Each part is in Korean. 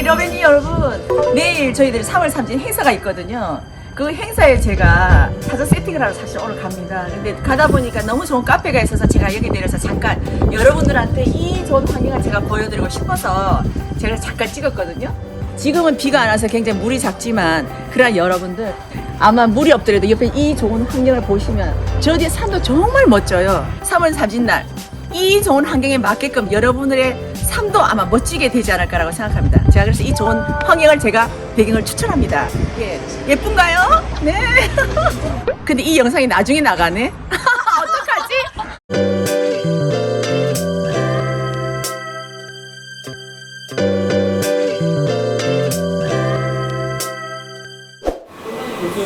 러베니 여러분, 내일 저희들이 3월 3일 행사가 있거든요. 그 행사에 제가 사전 세팅을 하러 사실 오늘 갑니다. 근데 가다 보니까 너무 좋은 카페가 있어서 제가 여기 내려서 잠깐 여러분들한테 이 좋은 환경을 제가 보여드리고 싶어서 제가 잠깐 찍었거든요. 지금은 비가 안 와서 굉장히 물이 작지만 그러나 여러분들 아마 물이 없더라도 옆에 이 좋은 환경을 보시면 저 뒤에 산도 정말 멋져요. 3월 3일 날 이 좋은 환경에 맞게끔 여러분들의 삶도 아마 멋지게 되지 않을까라고 생각합니다. 제가 그래서 이 좋은 환경을 제가 배경을 추천합니다. 예. 예쁜가요? 네. 근데 이 영상이 나중에 나가네? 어떡하지? 요즘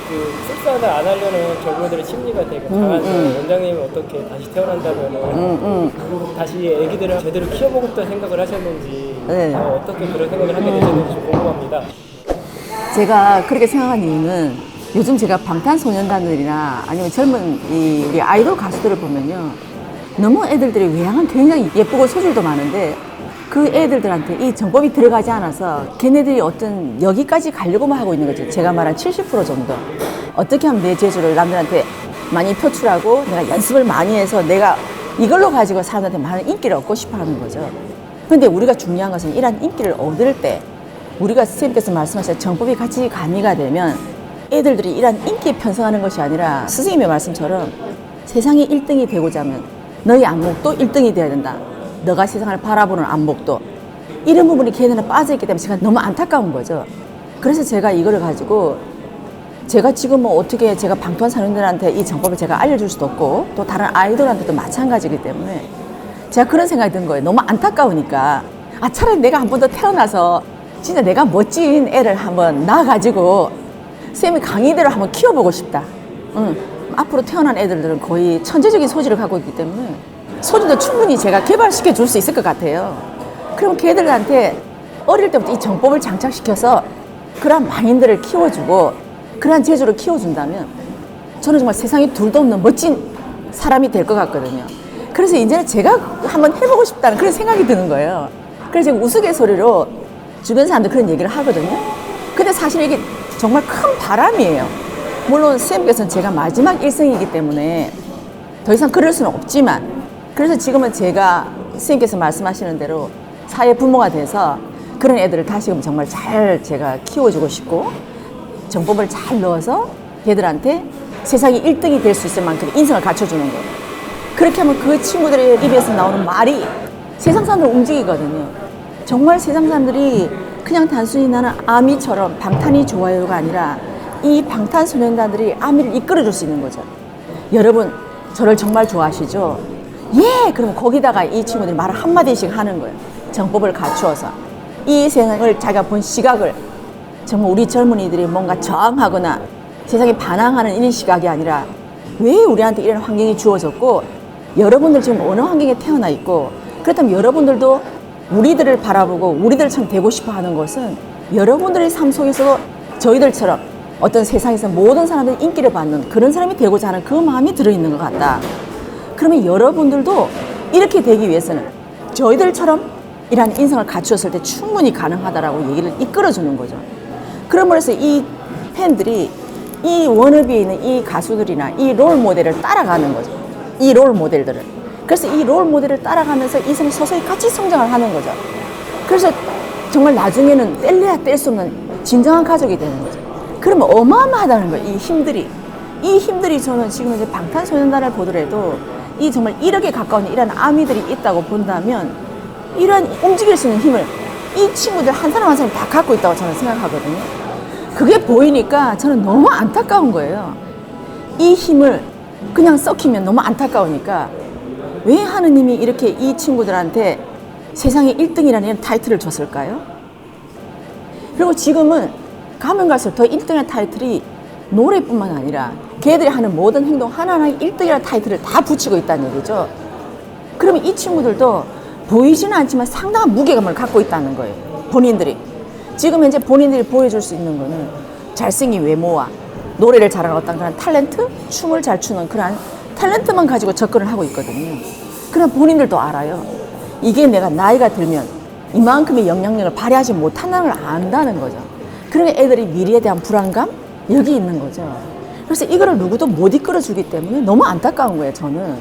그 출산을 안 하려는 결혼들의 심리가 되게 강하죠. 원장님은 어떻게 다시 태어난다면 다시 아기들을 제대로 키워보겠다는 생각을 하셨는지 네. 어떻게 그런 생각을 하게 되셨는지 좀 궁금합니다. 제가 그렇게 생각한 이유는 요즘 제가 방탄소년단들이나 아니면 젊은 우리 아이돌 가수들을 보면요. 너무 애들들이 외양은 굉장히 예쁘고 소질도 많은데 그 애들한테 이 정법이 들어가지 않아서 걔네들이 어떤 여기까지 가려고만 하고 있는 거죠. 제가 말한 70% 정도. 어떻게 하면 내 재주를 남들한테 많이 표출하고 내가 연습을 많이 해서 내가 이걸로 가지고 사람들한테 많은 인기를 얻고 싶어 하는 거죠. 근데 우리가 중요한 것은 이러한 인기를 얻을 때 우리가 선생님께서 말씀하신 정법이 같이 가미가 되면 애들들이 이러한 인기에 편성하는 것이 아니라 스승님의 말씀처럼 세상이 1등이 되고자 하면 너희 안목도 1등이 돼야 된다. 너가 세상을 바라보는 안목도 이런 부분이 걔네는 빠져있기 때문에 제가 너무 안타까운 거죠. 그래서 제가 이거를 가지고 제가 지금 뭐 어떻게 제가 방탄소년단한테 이 정법을 제가 알려줄 수도 없고 또 다른 아이돌한테도 마찬가지이기 때문에 제가 그런 생각이 든 거예요. 너무 안타까우니까 차라리 내가 한 번 더 태어나서 진짜 내가 멋진 애를 한번 낳아가지고 쌤이 강의대로 한번 키워보고 싶다. 앞으로 태어난 애들은 거의 천재적인 소질을 갖고 있기 때문에 소질도 충분히 제가 개발시켜 줄 수 있을 것 같아요. 그럼 걔들한테 어릴 때부터 이 정법을 장착시켜서 그러한 마인드를 키워주고 그러한 재주를 키워준다면 저는 정말 세상에 둘도 없는 멋진 사람이 될 것 같거든요. 그래서 이제는 제가 한번 해보고 싶다는 그런 생각이 드는 거예요. 그래서 제가 우스갯소리로 주변 사람들 그런 얘기를 하거든요. 근데 사실 이게 정말 큰 바람이에요. 물론 선생님께서는 제가 마지막 일생이기 때문에 더 이상 그럴 수는 없지만 그래서 지금은 제가 선생님께서 말씀하시는 대로 사회 부모가 돼서 그런 애들을 다시금 정말 잘 제가 키워주고 싶고 정법을 잘 넣어서 걔들한테 세상이 1등이 될 수 있을 만큼 인성을 갖춰주는 거예요. 그렇게 하면 그 친구들의 입에서 나오는 말이 세상 사람들을 움직이거든요. 정말 세상 사람들이 그냥 단순히 나는 아미처럼 방탄이 좋아요가 아니라 이 방탄소년단들이 아미를 이끌어줄 수 있는 거죠. 여러분 저를 정말 좋아하시죠? 예! 그럼 거기다가 이 친구들이 말을 한마디씩 하는 거예요. 정법을 갖추어서 이 세상을 자기가 본 시각을 정말 우리 젊은이들이 뭔가 저항하거나 세상에 반항하는 이런 시각이 아니라 왜 우리한테 이런 환경이 주어졌고 여러분들 지금 어느 환경에 태어나 있고 그렇다면 여러분들도 우리들을 바라보고 우리들처럼 되고 싶어 하는 것은 여러분들의 삶 속에서도 저희들처럼 어떤 세상에서 모든 사람들이 인기를 받는 그런 사람이 되고자 하는 그 마음이 들어있는 것 같다. 그러면 여러분들도 이렇게 되기 위해서는 저희들처럼 이러한 인성을 갖추었을 때 충분히 가능하다라고 얘기를 이끌어주는 거죠. 그러므로서 이 팬들이 이 워너비에 있는 이 가수들이나 이 롤 모델을 따라가는 거죠. 이 롤 모델들을. 그래서 이 롤 모델을 따라가면서 이 사람이 서서히 같이 성장을 하는 거죠. 그래서 정말 나중에는 뗄래야 뗄 수 없는 진정한 가족이 되는 거죠. 그러면 어마어마하다는 거예요. 이 힘들이. 이 힘들이 저는 지금 이제 방탄소년단을 보더라도 이 정말 1억에 가까운 이런 아미들이 있다고 본다면 이런 움직일 수 있는 힘을 이 친구들 한 사람 한 사람 다 갖고 있다고 저는 생각하거든요. 그게 보이니까 저는 너무 안타까운 거예요. 이 힘을 그냥 썩히면 너무 안타까우니까 왜 하느님이 이렇게 이 친구들한테 세상에 1등이라는 이런 타이틀을 줬을까요? 그리고 지금은 가면 갈수록 더 1등의 타이틀이 노래뿐만 아니라 걔들이 하는 모든 행동 하나하나에 1등이라는 타이틀을 다 붙이고 있다는 얘기죠. 그러면 이 친구들도 보이지는 않지만 상당한 무게감을 갖고 있다는 거예요. 본인들이. 지금 현재 본인들이 보여줄 수 있는 거는 잘생긴 외모와 노래를 잘하는 어떤 그런 탤런트, 춤을 잘 추는 그런 탤런트만 가지고 접근을 하고 있거든요. 그럼 본인들도 알아요. 이게 내가 나이가 들면 이만큼의 영향력을 발휘하지 못한다는 걸 안다는 거죠. 그러니까 애들이 미래에 대한 불안감? 여기 있는 거죠. 그래서 이거를 누구도 못 이끌어주기 때문에 너무 안타까운 거예요, 저는.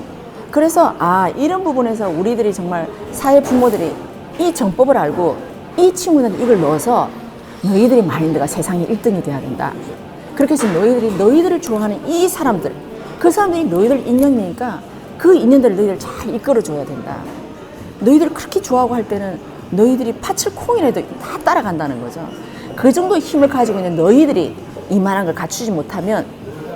그래서 이런 부분에서 우리들이 정말 사회 부모들이 이 정법을 알고 이 친구는 이걸 넣어서 너희들의 마인드가 세상에 1등이 돼야 된다. 그렇게 해서 너희들을 좋아하는 이 사람들, 그 사람들이 너희들 인연이니까 그 인연들을 너희들 잘 이끌어줘야 된다. 너희들을 그렇게 좋아하고 할 때는 너희들이 팥을 콩이라도 다 따라간다는 거죠. 그 정도 힘을 가지고 있는 너희들이 이만한 걸 갖추지 못하면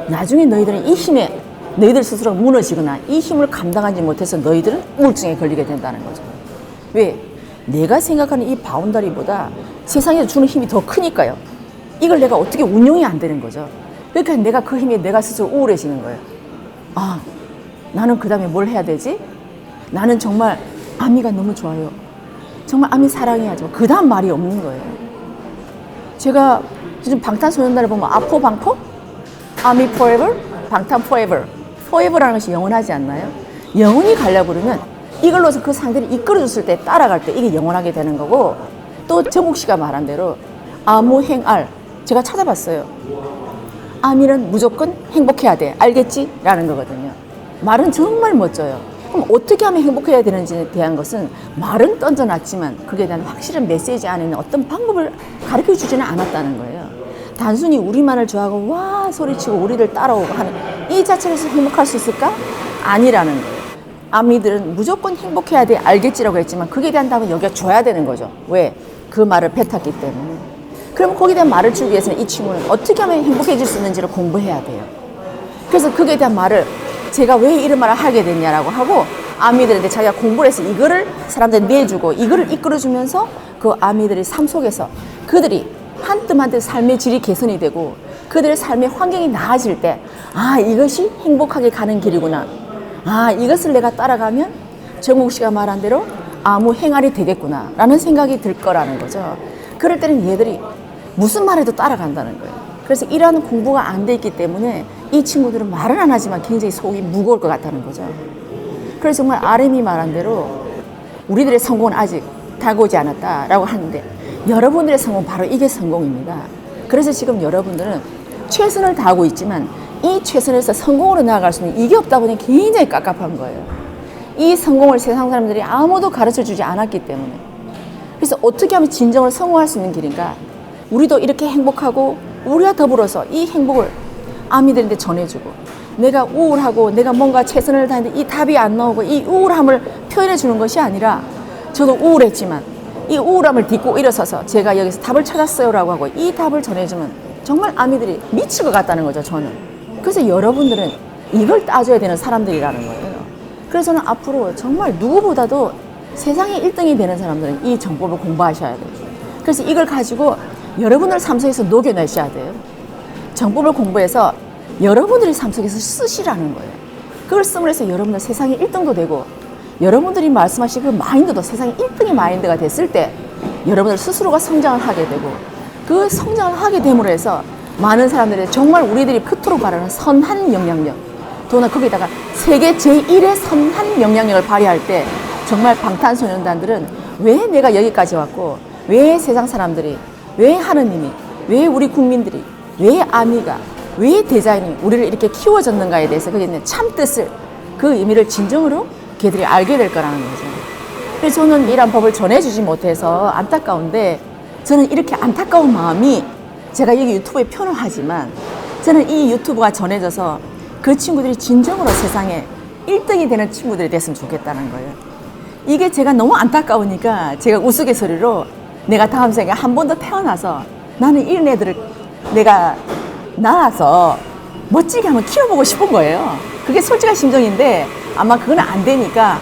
나중에 너희들은 이 힘에 너희들 스스로가 무너지거나 이 힘을 감당하지 못해서 너희들은 우울증에 걸리게 된다는 거죠. 왜? 내가 생각하는 이 바운더리보다 세상에서 주는 힘이 더 크니까요. 이걸 내가 어떻게 운용이 안 되는 거죠. 그러니까 내가 그 힘에 내가 스스로 우울해지는 거예요. 나는 그 다음에 뭘 해야 되지? 나는 정말 아미가 너무 좋아요. 정말 아미 사랑해야죠. 그 다음 말이 없는 거예요. 제가 요즘 방탄소년단을 보면 아포 방포? 아미 forever? 방탄 forever. forever라는 것이 영원하지 않나요? 영원히 가려고 그러면 이걸로서 그 상대를 이끌어줬을 때 따라갈 때 이게 영원하게 되는 거고, 또 정국 씨가 말한 대로 아무행알, 제가 찾아봤어요. 아미는 무조건 행복해야 돼. 알겠지? 라는 거거든요. 말은 정말 멋져요. 그럼 어떻게 하면 행복해야 되는지에 대한 것은 말은 던져놨지만 그에 대한 확실한 메시지 안에는 어떤 방법을 가르쳐주지는 않았다는 거예요. 단순히 우리만을 좋아하고 와 소리치고 우리를 따라오고 하는 이 자체에서 행복할 수 있을까? 아니라는 거예요. 아미들은 무조건 행복해야 돼. 알겠지라고 했지만 그게 대한 답은 여기가 줘야 되는 거죠. 왜? 그 말을 뱉었기 때문에. 그럼 거기에 대한 말을 주기 위해서는 이 친구는 어떻게 하면 행복해질 수 있는지를 공부해야 돼요. 그래서 그에 대한 말을 제가 왜 이런 말을 하게 됐냐라고 하고 아미들한테 자기가 공부를 해서 이거를 사람들한테 내주고 이거를 이끌어주면서 그 아미들의 삶 속에서 그들이 한 뜸 한 뜸 삶의 질이 개선이 되고 그들의 삶의 환경이 나아질 때 이것이 행복하게 가는 길이구나. 이것을 내가 따라가면 정국 씨가 말한 대로 아무 행할이 되겠구나 라는 생각이 들 거라는 거죠. 그럴 때는 얘들이 무슨 말해도 따라간다는 거예요. 그래서 이러한 공부가 안 돼 있기 때문에 이 친구들은 말은 안 하지만 굉장히 속이 무거울 것 같다는 거죠. 그래서 정말 RM이 말한 대로 우리들의 성공은 아직 다가오지 않았다라고 하는데 여러분들의 성공 바로 이게 성공입니다. 그래서 지금 여러분들은 최선을 다하고 있지만 이 최선에서 성공으로 나아갈 수 있는 이게 없다 보니 굉장히 깝깝한 거예요. 이 성공을 세상 사람들이 아무도 가르쳐주지 않았기 때문에. 그래서 어떻게 하면 진정으로 성공할 수 있는 길인가? 우리도 이렇게 행복하고 우리와 더불어서 이 행복을 아미들한테 전해주고 내가 우울하고 내가 뭔가 최선을 다했는데 이 답이 안 나오고 이 우울함을 표현해 주는 것이 아니라 저도 우울했지만 이 우울함을 딛고 일어서서 제가 여기서 답을 찾았어요 라고 하고 이 답을 전해주면 정말 아미들이 미칠 것 같다는 거죠, 저는. 그래서 여러분들은 이걸 따줘야 되는 사람들이라는 거예요. 그래서 저는 앞으로 정말 누구보다도 세상에 1등이 되는 사람들은 이 정법을 공부하셔야 돼요. 그래서 이걸 가지고 여러분들 삶 속에서 녹여내셔야 돼요. 정법을 공부해서 여러분들의 삶 속에서 쓰시라는 거예요. 그걸 쓰면서 여러분들 세상에 1등도 되고 여러분들이 말씀하신 그 마인드도 세상에 1등의 마인드가 됐을 때 여러분들 스스로가 성장을 하게 되고 그 성장을 하게 됨으로 해서 많은 사람들이 정말 우리들이 그토록 바라는 선한 영향력 또는 거기다가 세계 제1의 선한 영향력을 발휘할 때 정말 방탄소년단들은 왜 내가 여기까지 왔고 왜 세상 사람들이 왜 하느님이 왜 우리 국민들이 왜 아미가 왜 디자인이 우리를 이렇게 키워줬는가에 대해서 거기에 있는 참뜻을 그 의미를 진정으로 걔들이 알게 될 거라는 거죠. 그래서 저는 이런 법을 전해주지 못해서 안타까운데 저는 이렇게 안타까운 마음이 제가 여기 유튜브에 표현하지만 저는 이 유튜브가 전해져서 그 친구들이 진정으로 세상에 1등이 되는 친구들이 됐으면 좋겠다는 거예요. 이게 제가 너무 안타까우니까 제가 우스갯소리로 내가 다음 생에 한 번 더 태어나서 나는 이런 애들을 내가 낳아서 멋지게 한번 키워보고 싶은 거예요. 그게 솔직한 심정인데 아마 그건 안 되니까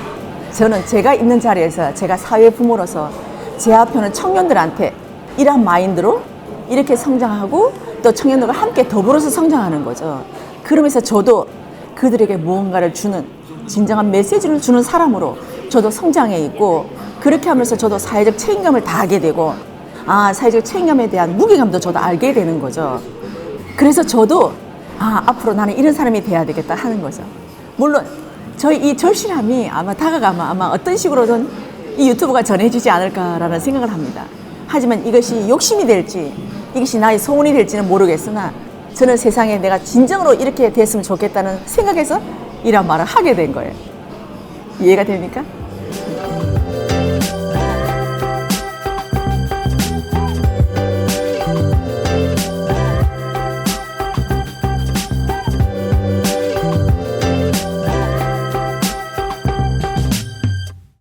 저는 제가 있는 자리에서 제가 사회 부모로서 제 앞에 오는 청년들한테 이런 마인드로 이렇게 성장하고 또 청년들과 함께 더불어서 성장하는 거죠. 그러면서 저도 그들에게 무언가를 주는 진정한 메시지를 주는 사람으로 저도 성장해 있고 그렇게 하면서 저도 사회적 책임감을 다하게 되고 사회적 책임감에 대한 무게감도 저도 알게 되는 거죠. 그래서 저도 앞으로 나는 이런 사람이 돼야 되겠다 하는 거죠. 물론 저희 이 절실함이 아마 다가가면 아마 어떤 식으로든 이 유튜브가 전해지지 않을까라는 생각을 합니다. 하지만 이것이 욕심이 될지 이것이 나의 소원이 될지는 모르겠으나 저는 세상에 내가 진정으로 이렇게 됐으면 좋겠다는 생각에서 이런 말을 하게 된 거예요. 이해가 됩니까?